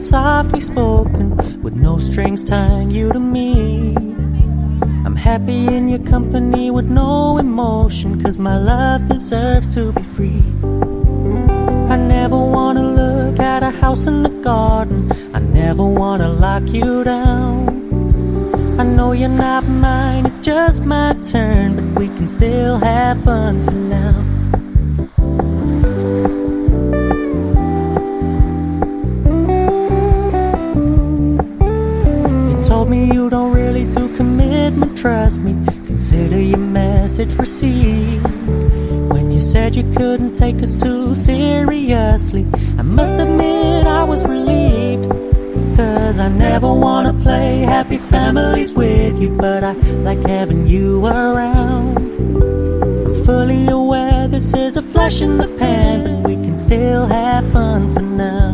softly spoken, with no strings tying you to me. I'm happy in your company with no emotion, 'cause my love deserves to be free. I never wanna look at a house in the garden, I never wanna lock you down. I know you're not mine, it's just my turn, but we can still have fun for now. You told me you don't really do commitment, trust me, consider your message received. When you said you couldn't take us too seriously, I must admit I was relieved. 'Cause I never wanna play happy families with you, but I like having you around. I'm fully aware this is a flash in the pan, but we can still have fun for now.